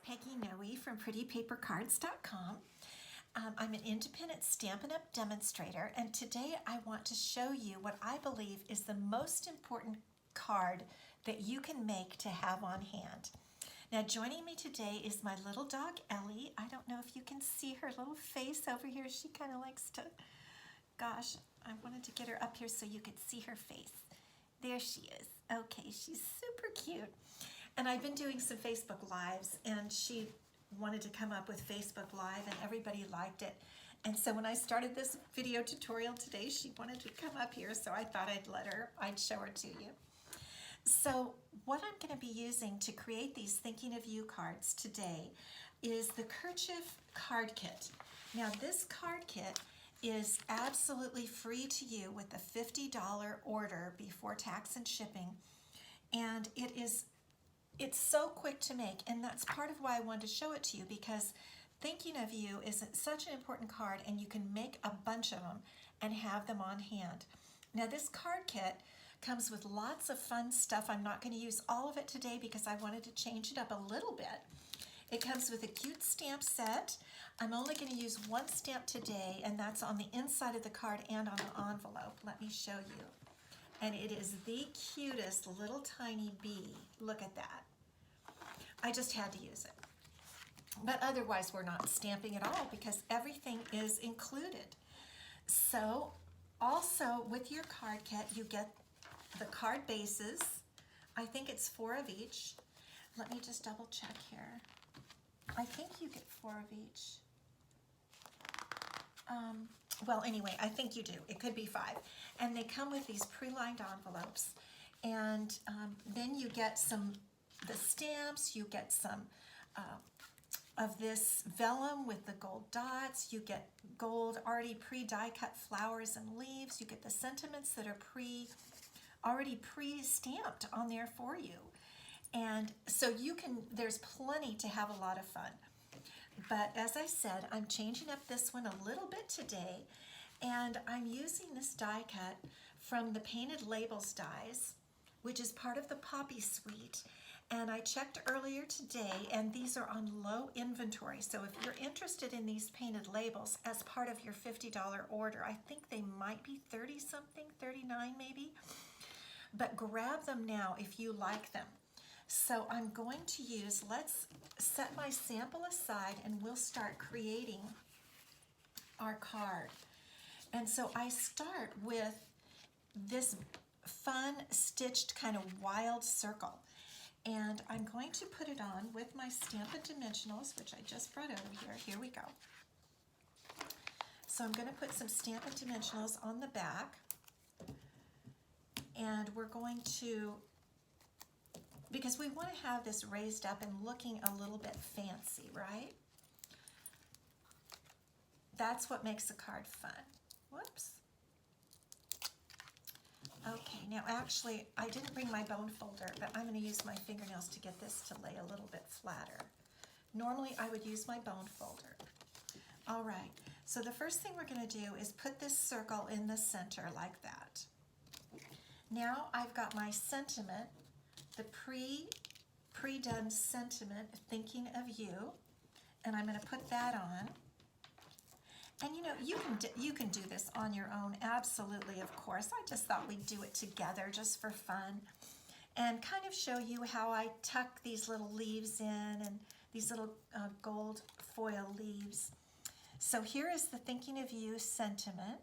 Peggy Noe from PrettyPaperCards.com. I'm an independent Stampin' Up! Demonstrator, and today I want to show you what I believe is the most important card that you can make to have on hand. Now, joining me today is my little dog, Ellie. I don't know if you can see her little face over here. She kind of likes to, gosh, I wanted to get her up here so you could see her face. There she is. Okay, she's super cute. And I've been doing some Facebook Lives, and she wanted to come up with Facebook Live, and everybody liked it. And so when I started this video tutorial today, she wanted to come up here, so I thought I'd show her to you. So what I'm going to be using to create these Thinking of You cards today is the Kerchief Card Kit. Now, this card kit is absolutely free to you with a $50 order before tax and shipping, and it's so quick to make, and that's part of why I wanted to show it to you, because Thinking of You is such an important card, and you can make a bunch of them and have them on hand. Now, this card kit comes with lots of fun stuff. I'm not going to use all of it today because I wanted to change it up a little bit. It comes with a cute stamp set. I'm only going to use one stamp today, and that's on the inside of the card and on the envelope. Let me show you. And it is the cutest little tiny bee. Look at that. I just had to use it. But otherwise, we're not stamping at all because everything is included. So also with your card kit, you get the card bases. I think it's 4 of each. Let me just double check here. I think you get 4 of each. Well, anyway, I think you do. It could be 5. And they come with these pre-lined envelopes. And then you get the stamps, you get some of this vellum with the gold dots, you get gold already pre-die cut flowers and leaves, you get the sentiments that are already pre-stamped on there for you. And so there's plenty to have a lot of fun. But as I said, I'm changing up this one a little bit today, and I'm using this die cut from the Painted Labels dies, which is part of the Poppy Suite. And I checked earlier today, and these are on low inventory. So if you're interested in these painted labels as part of your $50 order, I think they might be 30 something, 39 maybe. But grab them now if you like them. So I'm going to let's set my sample aside, and we'll start creating our card. And so I start with this fun stitched kind of wild circle. And I'm going to put it on with my Stampin' Dimensionals, which I just brought over here. Here we go. So I'm going to put some Stampin' Dimensionals on the back. And we're going to, because we want to have this raised up and looking a little bit fancy, right? That's what makes a card fun. Whoops. Okay, now actually, I didn't bring my bone folder, but I'm going to use my fingernails to get this to lay a little bit flatter. Normally, I would use my bone folder. All right, so the first thing we're going to do is put this circle in the center like that. Now I've got my sentiment, the pre-done sentiment, Thinking of You, and I'm going to put that on. And you know, you can do this on your own, absolutely, of course. I just thought we'd do it together just for fun and kind of show you how I tuck these little leaves in and these little gold foil leaves. So here is the Thinking of You sentiment.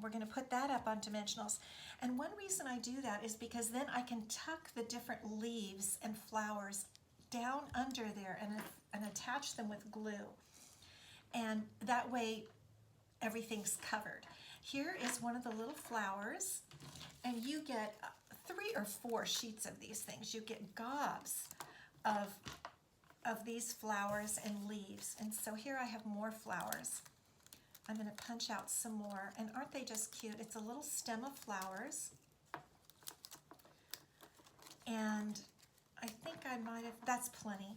We're going to put that up on dimensionals. And one reason I do that is because then I can tuck the different leaves and flowers down under there and attach them with glue. And that way everything's covered. Here is one of the little flowers, and you get 3 or 4 sheets of these things. You get gobs of these flowers and leaves. And so here I have more flowers. I'm going to punch out some more, and aren't they just cute? It's a little stem of flowers, and I think that's plenty.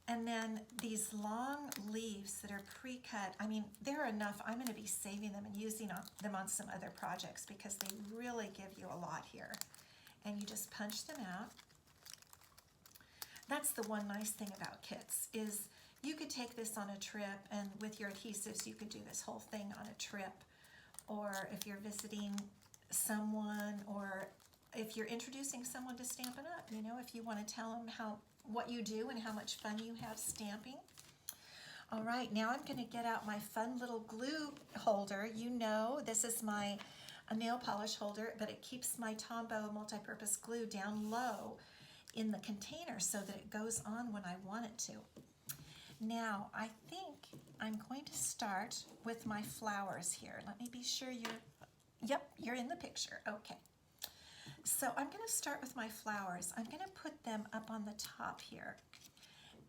And then these long leaves that are pre-cut, I mean, they're enough. I'm going to be saving them and using them on some other projects because they really give you a lot here. And you just punch them out. that's the one nice thing about kits, is you could take this on a trip, and with your adhesives you could do this whole thing on a trip, or if you're visiting someone, or if you're introducing someone to Stampin' Up, you know, if you want to tell them what you do and how much fun you have stamping. All right, now I'm going to get out my fun little glue holder. You know, this is my nail polish holder, but it keeps my Tombow multi-purpose glue down low in the container so that it goes on when I want it to. Now, I think I'm going to start with my flowers here. Let me be sure you're in the picture. Okay. So I'm going to start with my flowers. I'm going to put them up on the top here.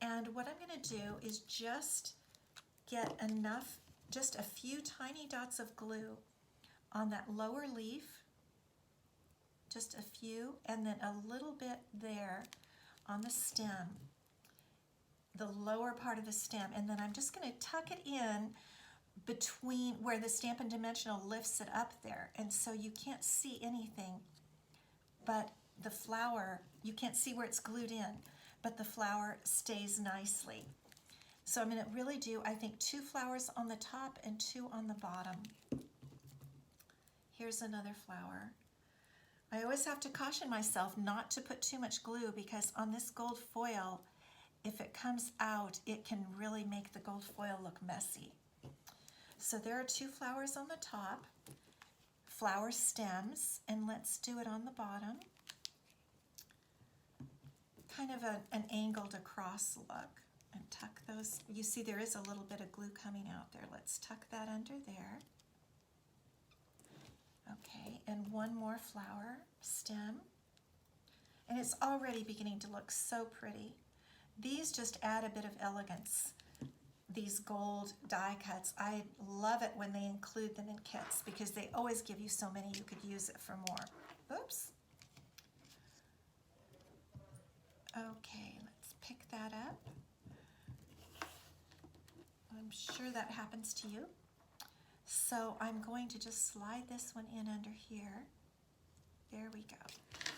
And what I'm going to do is just get enough, just a few tiny dots of glue on that lower leaf, just a few, and then a little bit there on the stem, the lower part of the stem, and then I'm just going to tuck it in between where the Stampin' Dimensional lifts it up there, and so you can't see anything but the flower. You can't see where it's glued in, but the flower stays nicely. So I'm going to really do, I think, 2 flowers on the top and 2 on the bottom. Here's another flower. I always have to caution myself not to put too much glue, because on this gold foil, if it comes out, it can really make the gold foil look messy. So there are 2 flowers on the top, flower stems, and let's do it on the bottom. Kind of an angled across look, and tuck those. You see there is a little bit of glue coming out there. Let's tuck that under there. Okay, and one more flower stem. And it's already beginning to look so pretty. These just add a bit of elegance, these gold die cuts. I love it when they include them in kits, because they always give you so many you could use it for more. Oops. Okay, let's pick that up. I'm sure that happens to you. So I'm going to just slide this one in under here. There we go.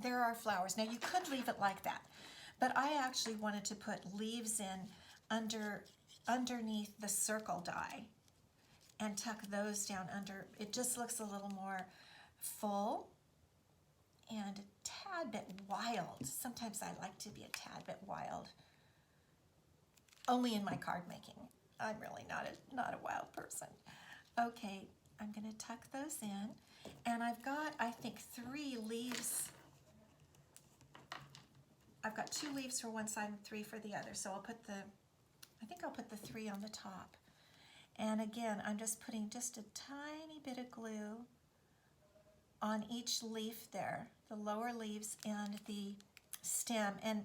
There are flowers. Now you could leave it like that, but I actually wanted to put leaves in underneath the circle die and tuck those down under. It just looks a little more full and a tad bit wild. Sometimes I like to be a tad bit wild. Only in my card making. I'm really not a wild person. Okay, I'm going to tuck those in, and I've got, I think, 3 leaves. I've got 2 leaves for one side and 3 for the other. So I think I'll put the 3 on the top. And again, I'm just putting just a tiny bit of glue on each leaf there, the lower leaves and the stem. And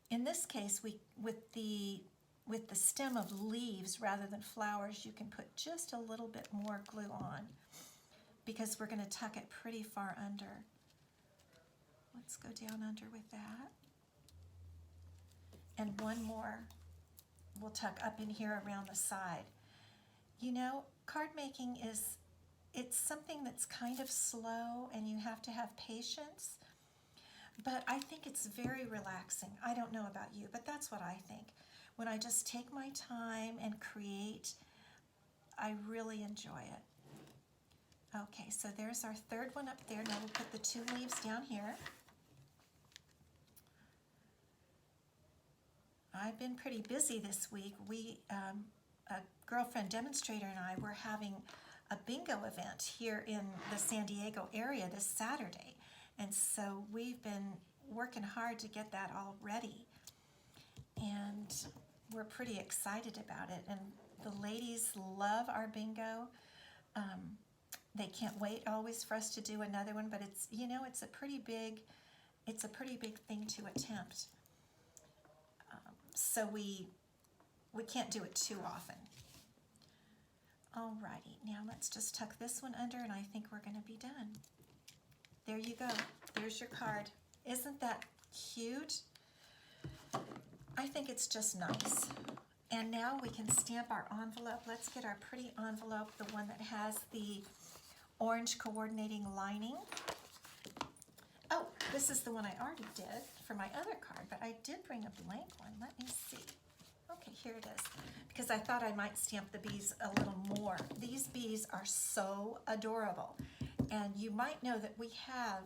in this case, with the stem of leaves rather than flowers, you can put just a little bit more glue on, because we're going to tuck it pretty far under. Let's go down under with that. And one more we'll tuck up in here around the side. You know, card making it's something that's kind of slow, and you have to have patience, but I think it's very relaxing. I don't know about you, but that's what I think. When I just take my time and create, I really enjoy it. Okay, so there's our 3rd one up there. Now we'll put the 2 leaves down here. I've been pretty busy this week. A girlfriend demonstrator and I were having a bingo event here in the San Diego area this Saturday. And so we've been working hard to get that all ready. And we're pretty excited about it, and the ladies love our bingo. They can't wait always for us to do another one, but it's, you know, it's a pretty big thing to attempt. So we can't do it too often. Alrighty, now let's just tuck this one under, and I think we're going to be done. There you go. There's your card. Isn't that cute? I think it's just nice. And now we can stamp our envelope. Let's get our pretty envelope, the one that has the orange coordinating lining. Oh, this is the one I already did for my other card, but I did bring a blank one. Let me see. Okay, here it is. Because I thought I might stamp the bees a little more. These bees are so adorable. And you might know that we have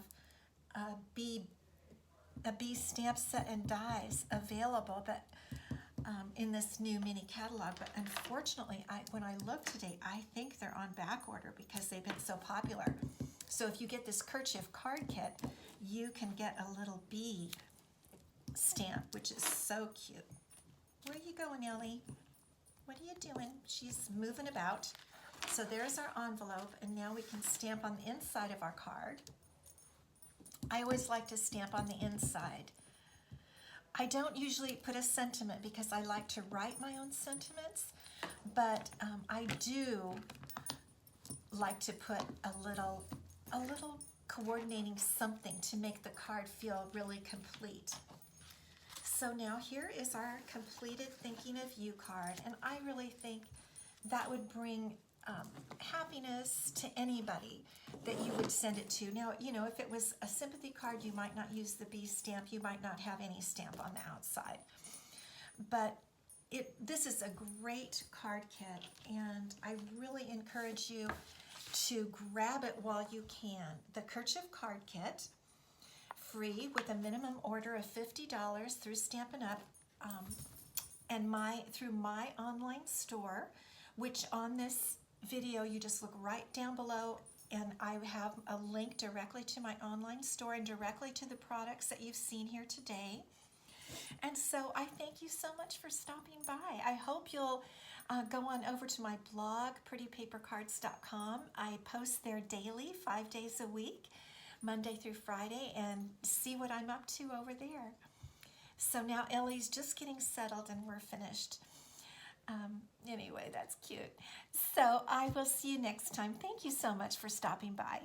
a bee stamp set and dies available, but in this new mini catalog. But unfortunately, when I looked today, I think they're on back order because they've been so popular. So if you get this Kerchief Card Kit, you can get a little bee stamp, which is so cute. Where are you going, Ellie? What are you doing? She's moving about. So there's our envelope, and now we can stamp on the inside of our card. I always like to stamp on the inside. I don't usually put a sentiment because I like to write my own sentiments, but I do like to put a little coordinating something to make the card feel really complete. So now here is our completed Thinking of You card, and I really think that would bring happiness to anybody that you would send it to. Now, you know, if it was a sympathy card, you might not use the bee stamp. You might not have any stamp on the outside. But this is a great card kit, and I really encourage you to grab it while you can. The Kerchief Card Kit, free with a minimum order of $50 through Stampin' Up, and through my online store, which on this video you just look right down below, and I have a link directly to my online store and directly to the products that you've seen here today. And so I thank you so much for stopping by. I hope you'll go on over to my blog, prettypapercards.com. I post there daily, 5 days a week, Monday through Friday, and see what I'm up to over there. So now Ellie's just getting settled and we're finished. Anyway, that's cute. So I will see you next time. Thank you so much for stopping by.